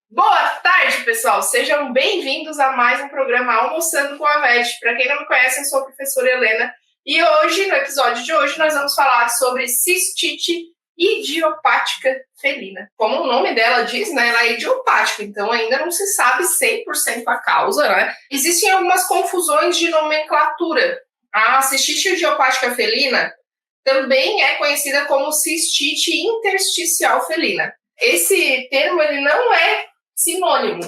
Boa tarde, pessoal! Sejam bem-vindos a mais um programa Almoçando com a Vete. Para quem não me conhece, eu sou a professora Helena e hoje, no episódio de hoje, nós vamos falar sobre cistite idiopática felina. Como o nome dela diz, né, ela é idiopática, então ainda não se sabe 100% a causa, né? Existem algumas confusões de nomenclatura. A cistite idiopática felina também é conhecida como cistite intersticial felina. Esse termo ele não é sinônimo.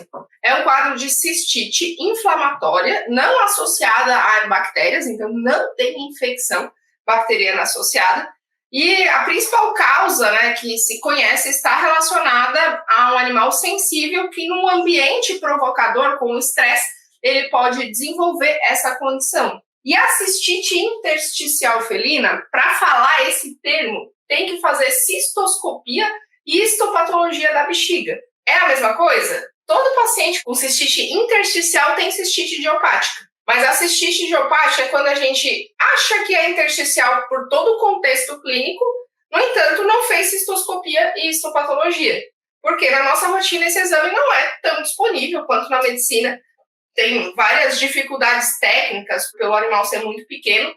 É um quadro de cistite inflamatória, não associada a bactérias, então não tem infecção bacteriana associada. E a principal causa, né, que se conhece está relacionada a um animal sensível que, num ambiente provocador, com estresse, ele pode desenvolver essa condição. E a cistite intersticial felina, para falar esse termo, tem que fazer cistoscopia e histopatologia da bexiga. É a mesma coisa? Todo paciente com cistite intersticial tem cistite idiopática. Mas a cistite idiopática é quando a gente acha que é intersticial por todo o contexto clínico, no entanto, não fez cistoscopia e histopatologia. Porque na nossa rotina esse exame não é tão disponível quanto na medicina. Tem várias dificuldades técnicas pelo animal ser muito pequeno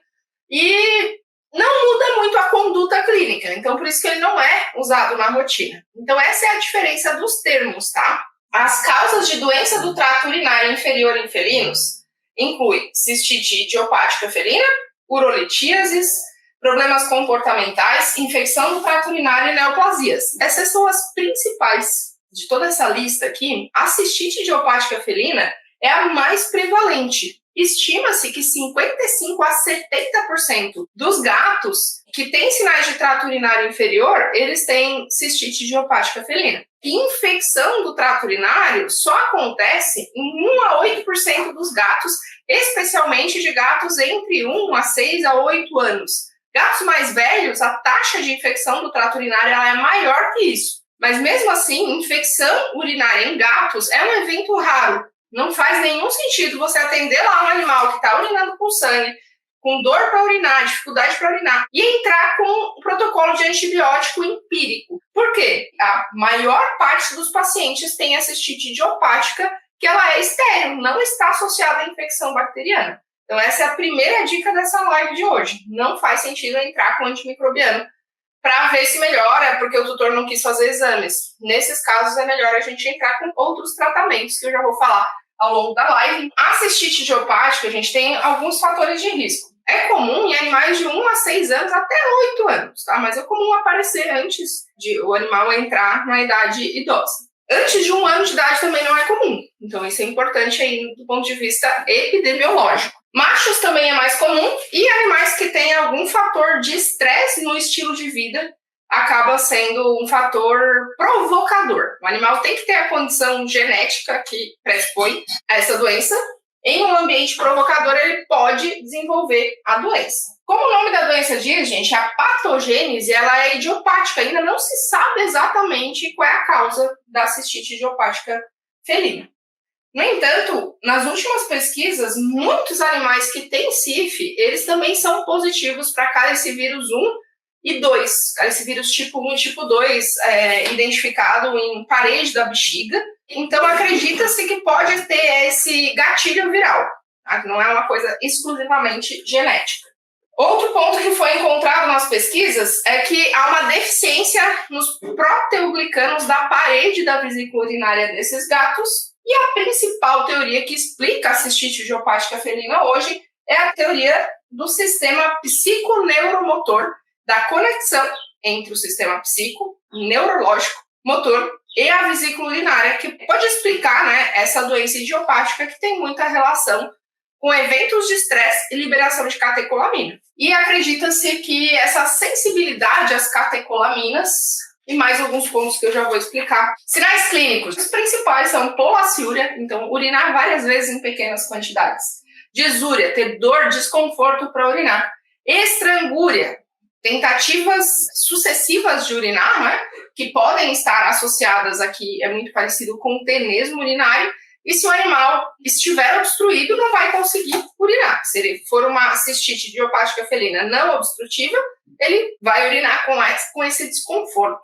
e não muda muito a conduta clínica, então por isso que ele não é usado na rotina. Então essa é a diferença dos termos, tá? As causas de doença do trato urinário inferior em felinos incluem cistite idiopática felina, urolitíases, problemas comportamentais, infecção do trato urinário e neoplasias. Essas são as principais de toda essa lista aqui. A cistite idiopática felina é a mais prevalente. Estima-se que 55 a 70% dos gatos que têm sinais de trato urinário inferior, eles têm cistite idiopática felina. Infecção do trato urinário só acontece em 1 a 8% dos gatos, especialmente de gatos entre 1 a 6 a 8 anos. Gatos mais velhos, a taxa de infecção do trato urinário ela é maior que isso. Mas mesmo assim, infecção urinária em gatos é um evento raro. Não faz nenhum sentido você atender lá um animal que está urinando com sangue, com dor para urinar, dificuldade para urinar, e entrar com um protocolo de antibiótico empírico. Por quê? A maior parte dos pacientes tem a cistite idiopática, que ela é estéril, não está associada à infecção bacteriana. Então essa é a primeira dica dessa live de hoje. Não faz sentido entrar com antimicrobiano para ver se melhora, porque o tutor não quis fazer exames. Nesses casos é melhor a gente entrar com outros tratamentos, que eu já vou falar ao longo da live. A cistite idiopática, a gente tem alguns fatores de risco. É comum em animais de 1 a 6 anos até 8 anos, tá? Mas é comum aparecer antes de o animal entrar na idade idosa. Antes de 1 ano de idade também não é comum. Então isso é importante aí do ponto de vista epidemiológico. Machos também é mais comum e animais que têm algum fator de estresse no estilo de vida acaba sendo um fator provocador. O animal tem que ter a condição genética que predispõe a essa doença. Em um ambiente provocador, ele pode desenvolver a doença. Como o nome da doença diz, gente, a patogênese ela é idiopática. Ainda não se sabe exatamente qual é a causa da cistite idiopática felina. No entanto, nas últimas pesquisas, muitos animais que têm CIF, eles também são positivos para calecivírus 1 e 2. Calecivírus tipo 1 e tipo 2 identificado em parede da bexiga. Então, acredita-se que pode ter esse gatilho viral. Tá? Não é uma coisa exclusivamente genética. Outro ponto que foi encontrado nas pesquisas é que há uma deficiência nos proteoglicanos da parede da vesícula urinária desses gatos. E a principal teoria que explica a cistite idiopática felina hoje é a teoria do sistema psiconeuromotor, da conexão entre o sistema psico, neurológico, motor e a vesícula urinária, que pode explicar, né, essa doença idiopática que tem muita relação com eventos de estresse e liberação de catecolamina. E acredita-se que essa sensibilidade às catecolaminas e mais alguns pontos que eu já vou explicar. Sinais clínicos. Os principais são polaciúria, então urinar várias vezes em pequenas quantidades. Disúria, ter dor, desconforto para urinar. Estrangúria, tentativas sucessivas de urinar, né, que podem estar associadas aqui, é muito parecido com o tenesmo urinário, e se o animal estiver obstruído, não vai conseguir urinar. Se ele for uma cistite idiopática felina não obstrutiva, ele vai urinar com esse desconforto.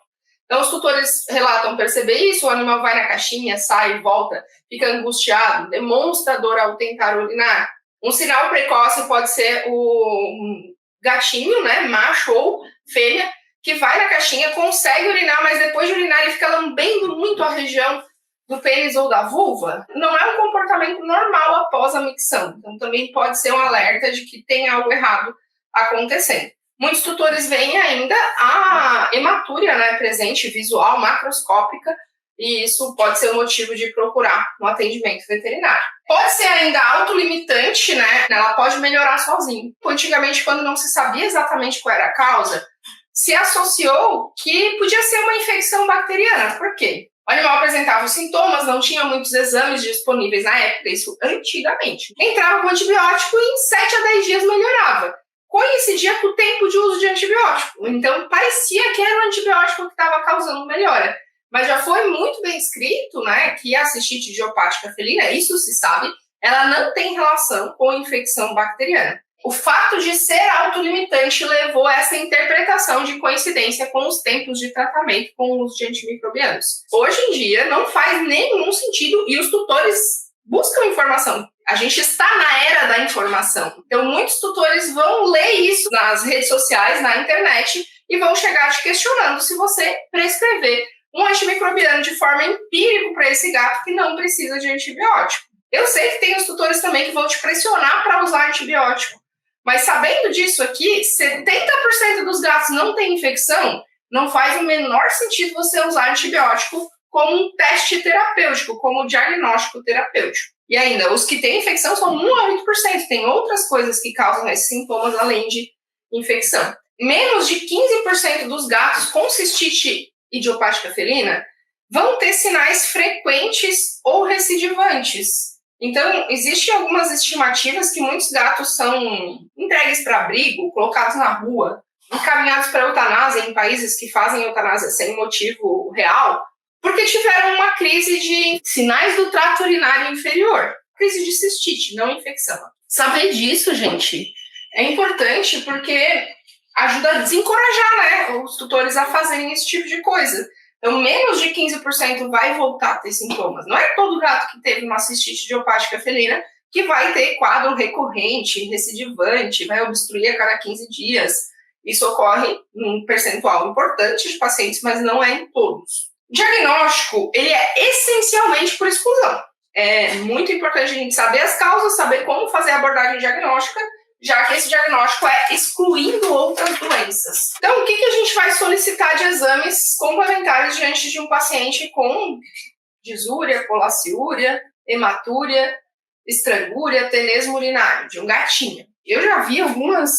Então, os tutores relatam perceber isso, o animal vai na caixinha, sai, volta, fica angustiado, demonstra dor ao tentar urinar. Um sinal precoce pode ser o gatinho, né, macho ou fêmea, que vai na caixinha, consegue urinar, mas depois de urinar ele fica lambendo muito a região do pênis ou da vulva. Não é um comportamento normal após a micção. Então, também pode ser um alerta de que tem algo errado acontecendo. Muitos tutores veem ainda a hematúria, né, presente, visual, macroscópica, e isso pode ser um motivo de procurar um atendimento veterinário. Pode ser ainda autolimitante, né, ela pode melhorar sozinha. Antigamente, quando não se sabia exatamente qual era a causa, se associou que podia ser uma infecção bacteriana. Por quê? O animal apresentava os sintomas, não tinha muitos exames disponíveis na época, isso antigamente. Entrava com antibiótico e em 7 a 10 dias melhorava. Coincidia com o tempo de uso de antibiótico. Então, parecia que era o antibiótico que estava causando melhora. Mas já foi muito bem escrito, né, que a cistite idiopática felina, isso se sabe, ela não tem relação com infecção bacteriana. O fato de ser autolimitante levou a essa interpretação de coincidência com os tempos de tratamento com o uso de antimicrobianos. Hoje em dia, não faz nenhum sentido e os tutores buscam informação. A gente está na era da informação. Então, muitos tutores vão ler isso nas redes sociais, na internet, e vão chegar te questionando se você prescrever um antimicrobiano de forma empírica para esse gato que não precisa de antibiótico. Eu sei que tem os tutores também que vão te pressionar para usar antibiótico, mas sabendo disso aqui, 70% dos gatos não têm infecção, não faz o menor sentido você usar antibiótico como um teste terapêutico, como diagnóstico terapêutico. E ainda, os que têm infecção são 1 a 8%, tem outras coisas que causam esses sintomas além de infecção. Menos de 15% dos gatos com cistite idiopática felina vão ter sinais frequentes ou recidivantes. Então, existem algumas estimativas que muitos gatos são entregues para abrigo, colocados na rua, encaminhados para eutanásia em países que fazem eutanásia sem motivo real, porque tiveram uma crise de sinais do trato urinário inferior, crise de cistite, não infecção. Saber disso, gente, é importante porque ajuda a desencorajar, né, os tutores a fazerem esse tipo de coisa. Então, menos de 15% vai voltar a ter sintomas. Não é todo gato que teve uma cistite idiopática felina que vai ter quadro recorrente, recidivante, vai obstruir a cada 15 dias. Isso ocorre em um percentual importante de pacientes, mas não é em todos. O diagnóstico, ele é essencialmente por exclusão. É muito importante a gente saber as causas, saber como fazer a abordagem diagnóstica, já que esse diagnóstico é excluindo outras doenças. Então, o que a gente vai solicitar de exames complementares diante de um paciente com disúria, polaciúria, hematúria, estrangúria, tenesmo urinário, de um gatinho? Eu já vi algumas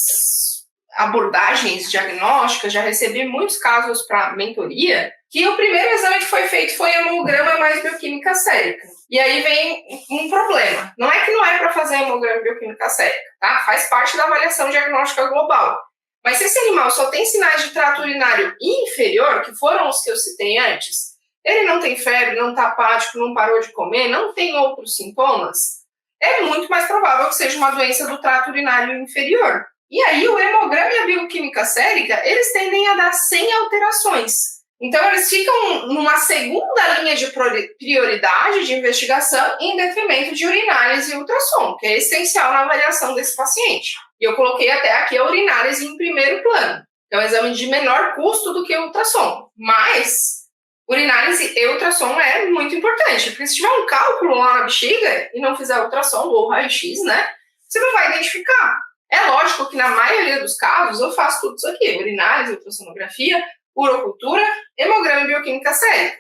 abordagens diagnósticas, já recebi muitos casos para mentoria, que o primeiro exame que foi feito foi hemograma mais bioquímica sérica. E aí vem um problema. Não é que não é para fazer hemograma bioquímica sérica, tá? Faz parte da avaliação diagnóstica global. Mas se esse animal só tem sinais de trato urinário inferior, que foram os que eu citei antes, ele não tem febre, não está apático, não parou de comer, não tem outros sintomas, é muito mais provável que seja uma doença do trato urinário inferior. E aí o hemograma e a bioquímica sérica, eles tendem a dar sem alterações. Então, eles ficam numa segunda linha de prioridade de investigação em detrimento de urinálise e ultrassom, que é essencial na avaliação desse paciente. E eu coloquei até aqui a urinálise em primeiro plano. É um exame de menor custo do que o ultrassom. Mas, urinálise e ultrassom é muito importante, porque se tiver um cálculo lá na bexiga e não fizer ultrassom ou raio-x, né, você não vai identificar. É lógico que na maioria dos casos eu faço tudo isso aqui, urinálise, ultrassonografia, urocultura, hemograma e bioquímica sérica.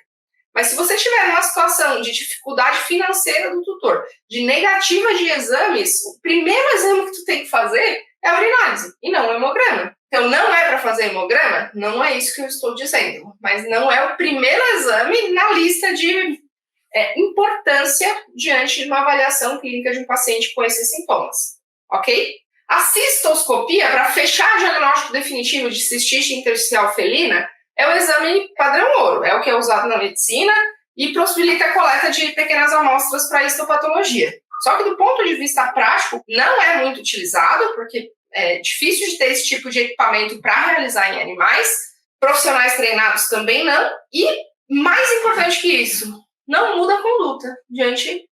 Mas se você tiver uma situação de dificuldade financeira do tutor, de negativa de exames, o primeiro exame que tu tem que fazer é a urinálise e não o hemograma. Então, não é para fazer hemograma? Não é isso que eu estou dizendo. Mas não é o primeiro exame na lista de importância diante de uma avaliação clínica de um paciente com esses sintomas. Ok? A cistoscopia, para fechar o diagnóstico definitivo de cistite intersticial felina, é o exame padrão ouro, é o que é usado na medicina e possibilita a coleta de pequenas amostras para histopatologia. Só que do ponto de vista prático, não é muito utilizado, porque é difícil de ter esse tipo de equipamento para realizar em animais, Profissionais treinados também não. E, mais importante que isso, não muda a conduta diante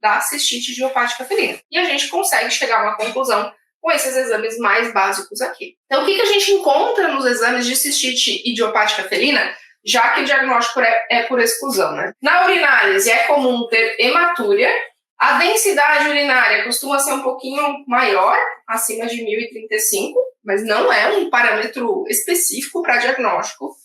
da cistite idiopática felina. E a gente consegue chegar a uma conclusão com esses exames mais básicos aqui. Então, o que a gente encontra nos exames de cistite idiopática felina, já que o diagnóstico é por exclusão, né? Na urinálise é comum ter hematúria. A densidade urinária costuma ser um pouquinho maior, acima de 1035, mas não é um parâmetro específico para diagnóstico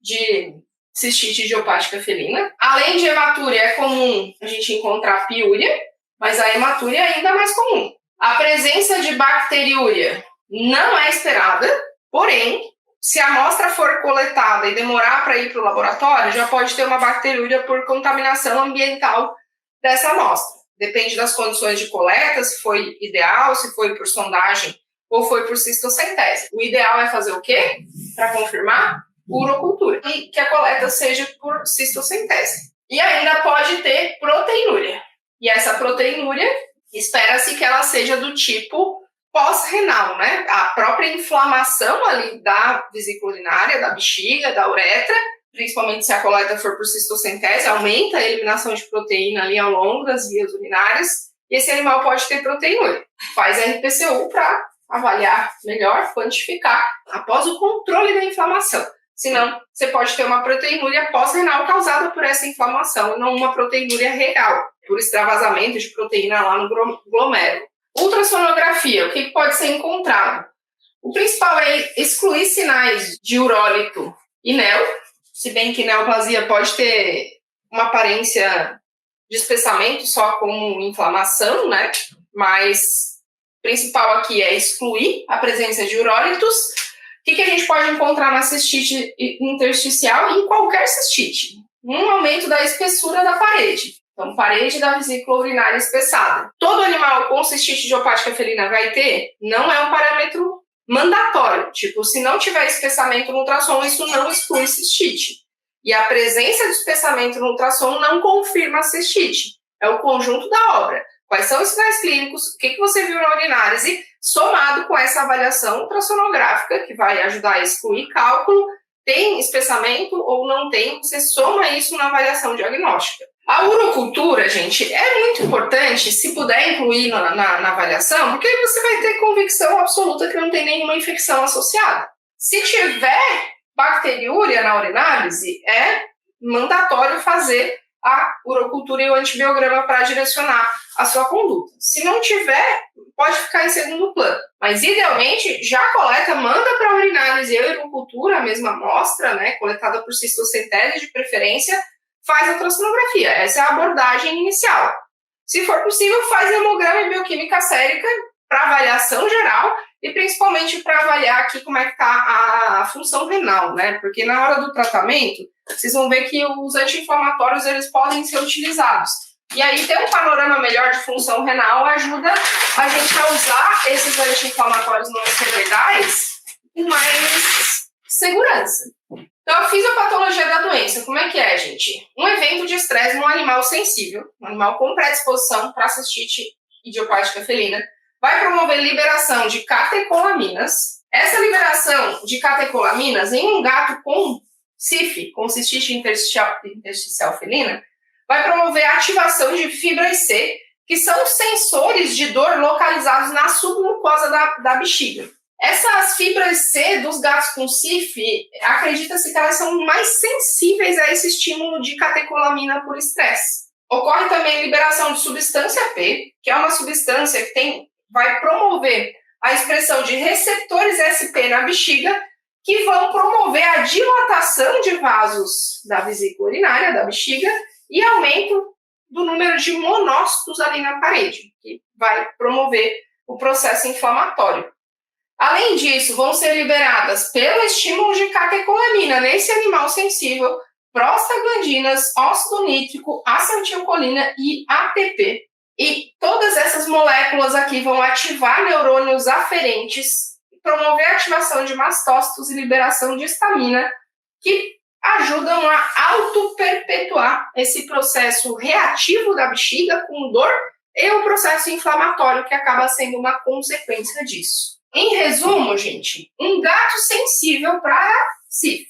de cistite idiopática felina. Além de hematúria, é comum a gente encontrar piúria, mas a hematúria é ainda mais comum. A presença de bacteriúria não é esperada, porém, se a amostra for coletada e demorar para ir para o laboratório, já pode ter uma bacteriúria por contaminação ambiental dessa amostra. Depende das condições de coleta, se foi ideal, se foi por sondagem ou foi por cistocentese. O ideal é fazer o quê? Para confirmar? Urocultura. E que a coleta seja por cistocentese. E ainda pode ter proteinúria. E essa proteinúria, espera-se que ela seja do tipo pós-renal, né? A própria inflamação ali da vesícula urinária, da bexiga, da uretra, principalmente se a coleta for por cistocentese, aumenta a eliminação de proteína ali ao longo das vias urinárias, e esse animal pode ter proteinúria. Faz RPCU para avaliar melhor, quantificar, após o controle da inflamação. Senão, você pode ter uma proteinúria pós-renal causada por essa inflamação, e não uma proteinúria real, por extravasamento de proteína lá no glomérulo. Ultrassonografia, o que pode ser encontrado? O principal é excluir sinais de urólito e neo, se bem que neoplasia pode ter uma aparência de espessamento só como inflamação, né? Mas o principal aqui é excluir a presença de urólitos. O que a gente pode encontrar na cistite intersticial e em qualquer cistite? Um aumento da espessura da parede. Então, parede da vesícula urinária espessada. Todo animal com cistite idiopática felina vai ter? Não é um parâmetro mandatório. Tipo, se não tiver espessamento no ultrassom, isso não exclui cistite. E a presença de espessamento no ultrassom não confirma a cistite. É o conjunto da obra. Quais são os sinais clínicos? O que você viu na urinálise? Somado com essa avaliação ultrassonográfica, que vai ajudar a excluir cálculo, tem espessamento ou não tem, você soma isso na avaliação diagnóstica. A urocultura, gente, é muito importante, se puder incluir na avaliação, porque aí você vai ter convicção absoluta que não tem nenhuma infecção associada. Se tiver bacteriúria na urinálise, é mandatório fazer a urocultura e o antibiograma para direcionar a sua conduta. Se não tiver, pode ficar em segundo plano. Mas, idealmente, já coleta, manda para a urinálise e a urocultura, a mesma amostra, né, coletada por cistocentese de preferência, faz a ultrassonografia. Essa é a abordagem inicial. Se for possível, faz hemograma e bioquímica sérica para avaliação geral e principalmente para avaliar aqui como é que está a função renal, né? Porque na hora do tratamento, vocês vão ver que os anti-inflamatórios eles podem ser utilizados. E aí ter um panorama melhor de função renal ajuda a gente a usar esses anti-inflamatórios não esteroidais com mais segurança. Então, a fisiopatologia da doença, como é que é, gente? Um evento de estresse num animal sensível, um animal com predisposição para cistite idiopática felina, vai promover liberação de catecolaminas. Essa liberação de catecolaminas em um gato com CIF, com cistite intersticial felina, vai promover a ativação de fibras C, que são sensores de dor localizados na submucosa da bexiga. Essas fibras C dos gatos com CIF, acredita-se que elas são mais sensíveis a esse estímulo de catecolamina por estresse. Ocorre também liberação de substância P, que é uma substância que vai promover a expressão de receptores SP na bexiga, que vão promover a dilatação de vasos da vesícula urinária, da bexiga, e aumento do número de monócitos ali na parede, que vai promover o processo inflamatório. Além disso, vão ser liberadas pelo estímulo de catecolamina nesse animal sensível, prostaglandinas, óxido nítrico, acetilcolina e ATP. E todas essas moléculas aqui vão ativar neurônios aferentes, promover a ativação de mastócitos e liberação de histamina, que ajudam a auto-perpetuar esse processo reativo da bexiga com dor e o processo inflamatório que acaba sendo uma consequência disso. Em resumo, gente, um gato sensível para CIF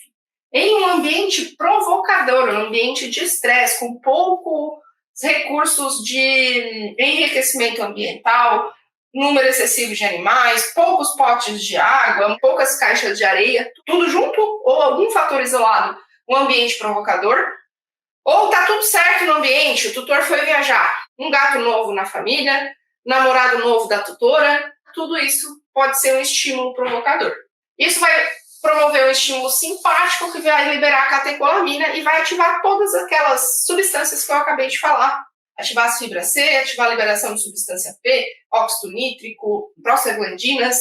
em um ambiente provocador, um ambiente de estresse, com poucos recursos de enriquecimento ambiental, número excessivo de animais, poucos potes de água, poucas caixas de areia, tudo junto ou algum fator isolado, um ambiente provocador, ou tá tudo certo no ambiente, o tutor foi viajar, um gato novo na família, namorado novo da tutora, tudo isso pode ser um estímulo provocador. Isso vai promover um estímulo simpático que vai liberar a catecolamina e vai ativar todas aquelas substâncias que eu acabei de falar. Ativar as fibras C, ativar a liberação de substância P, óxido nítrico, prostaglandinas,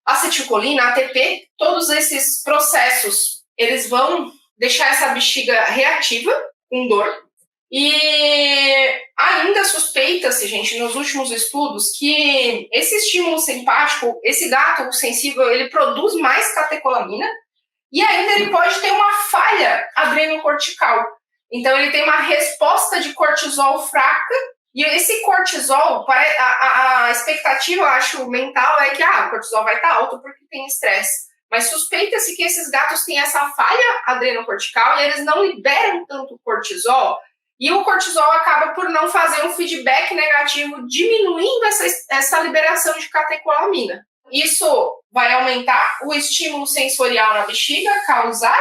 acetilcolina, ATP. Todos esses processos, eles vão deixar essa bexiga reativa, com dor. E ainda suspeita-se, gente, nos últimos estudos, que esse estímulo simpático, esse gato sensível, ele produz mais catecolamina e ainda ele pode ter uma falha adrenocortical. Então, ele tem uma resposta de cortisol fraca e esse cortisol, a expectativa, eu acho, mental é que o cortisol vai estar alto porque tem estresse. Mas suspeita-se que esses gatos têm essa falha adrenocortical e eles não liberam tanto cortisol. E o cortisol acaba por não fazer um feedback negativo, diminuindo essa liberação de catecolamina. Isso vai aumentar o estímulo sensorial na bexiga, causar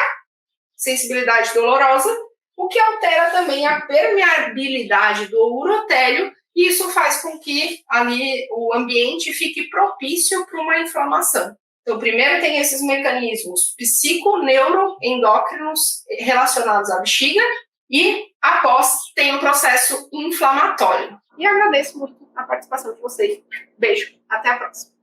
sensibilidade dolorosa, o que altera também a permeabilidade do urotélio, e isso faz com que ali o ambiente fique propício para uma inflamação. Então, primeiro tem esses mecanismos psico-neuroendócrinos relacionados à bexiga, e após tem um processo inflamatório. E agradeço muito a participação de vocês. Beijo, até a próxima.